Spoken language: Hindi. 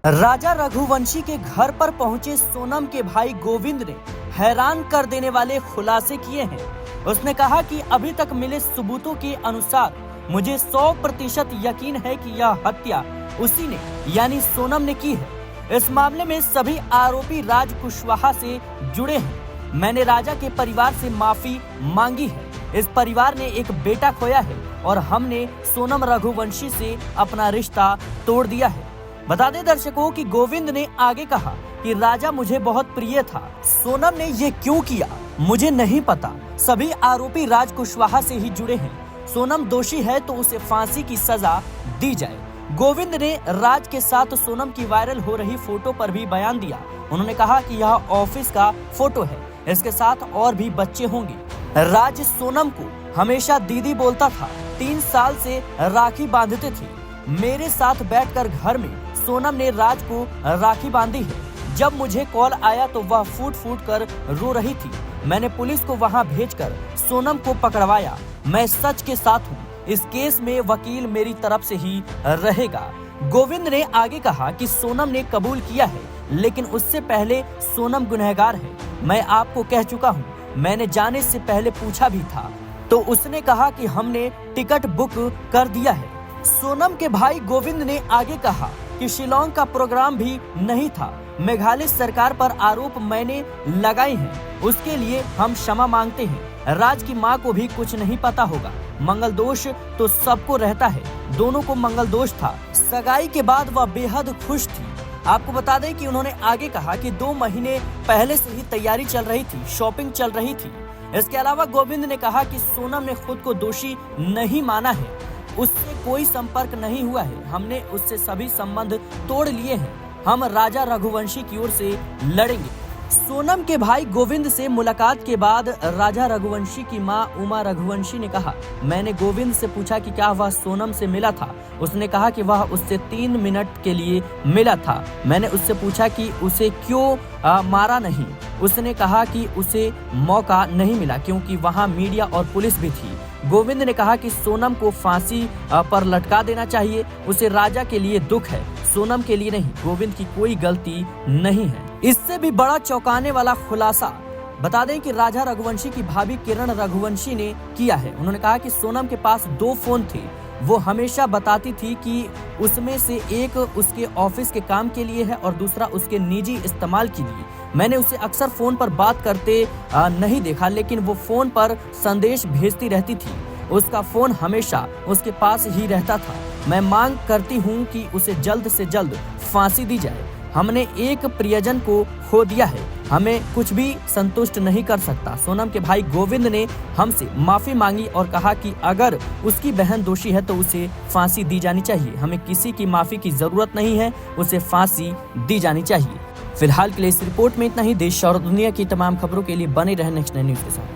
राजा रघुवंशी के घर पर पहुंचे सोनम के भाई गोविंद ने हैरान कर देने वाले खुलासे किए हैं। उसने कहा कि अभी तक मिले सबूतों के अनुसार मुझे 100% यकीन है कि यह हत्या उसी ने यानी सोनम ने की है। इस मामले में सभी आरोपी राज कुशवाहा से जुड़े हैं। मैंने राजा के परिवार से माफी मांगी है। इस परिवार ने एक बेटा खोया है और हमने सोनम रघुवंशी से अपना रिश्ता तोड़ दिया है। बता दें दर्शकों कि गोविंद ने आगे कहा कि राजा मुझे बहुत प्रिय था। सोनम ने ये क्यों किया मुझे नहीं पता। सभी आरोपी राज कुशवाहा से ही जुड़े हैं। सोनम दोषी है तो उसे फांसी की सजा दी जाए। गोविंद ने राज के साथ सोनम की वायरल हो रही फोटो पर भी बयान दिया। उन्होंने कहा कि यह ऑफिस का फोटो है, इसके साथ और भी बच्चे होंगे। राज सोनम को हमेशा दीदी बोलता था। 3 साल से राखी बांधते थे। मेरे साथ बैठकर घर में सोनम ने राज को राखी बांधी है। जब मुझे कॉल आया तो वह फूट फूट कर रो रही थी। मैंने पुलिस को वहां भेजकर सोनम को पकड़वाया। मैं सच के साथ हूं। इस केस में वकील मेरी तरफ से ही रहेगा। गोविंद ने आगे कहा कि सोनम ने कबूल किया है, लेकिन उससे पहले सोनम गुनहगार है। मैं आपको कह चुका हूं। मैंने जाने से पहले पूछा भी था तो उसने कहा कि हमने टिकट बुक कर दिया है। सोनम के भाई गोविंद ने आगे कहा कि शिलोंग का प्रोग्राम भी नहीं था। मेघालय सरकार पर आरोप मैंने लगाए हैं, उसके लिए हम क्षमा मांगते हैं। राज की मां को भी कुछ नहीं पता होगा। मंगल दोष तो सबको रहता है, दोनों को मंगल दोष था। सगाई के बाद वह बेहद खुश थी। आपको बता दें कि उन्होंने आगे कहा कि 2 महीने पहले से ही तैयारी चल रही थी, शॉपिंग चल रही थी। इसके अलावा गोविंद ने कहा कि सोनम ने खुद को दोषी नहीं माना है, उससे कोई संपर्क नहीं हुआ है। हमने उससे सभी संबंध तोड़ लिए हैं। हम राजा रघुवंशी की ओर से लड़ेंगे। सोनम के भाई गोविंद से मुलाकात के बाद राजा रघुवंशी की मां उमा रघुवंशी ने कहा, मैंने गोविंद से पूछा कि क्या वह सोनम से मिला था। उसने कहा कि वह उससे 3 मिनट के लिए मिला था। मैंने उससे पूछा कि उसे क्यों मारा नहीं। उसने कहा कि उसे मौका नहीं मिला क्योंकि वहां मीडिया और पुलिस भी थी। गोविंद ने कहा कि सोनम को फांसी पर लटका देना चाहिए। उसे राजा के लिए दुख है, सोनम के लिए नहीं। गोविंद की कोई गलती नहीं है। इससे भी बड़ा चौंकाने वाला खुलासा बता दें कि राजा रघुवंशी की भाभी किरण रघुवंशी ने किया है। उन्होंने कहा कि सोनम के पास 2 फोन थे। वो हमेशा बताती थी कि उसमें से एक उसके ऑफिस के काम के लिए है और दूसरा उसके निजी इस्तेमाल के लिए। मैंने उसे अक्सर फोन पर बात करते नहीं देखा, लेकिन वो फोन पर संदेश भेजती रहती थी। उसका फोन हमेशा उसके पास ही रहता था। मैं मांग करती हूँ कि उसे जल्द से जल्द फांसी दी जाए। हमने एक प्रियजन को खो दिया है, हमें कुछ भी संतुष्ट नहीं कर सकता। सोनम के भाई गोविंद ने हमसे माफी मांगी और कहा कि अगर उसकी बहन दोषी है तो उसे फांसी दी जानी चाहिए। हमें किसी की माफी की जरूरत नहीं है, उसे फांसी दी जानी चाहिए। फिलहाल के लिए इस रिपोर्ट में इतना ही। देश और दुनिया की तमाम खबरों के लिए बने रहें नेक्स्ट 9 न्यूज के साथ।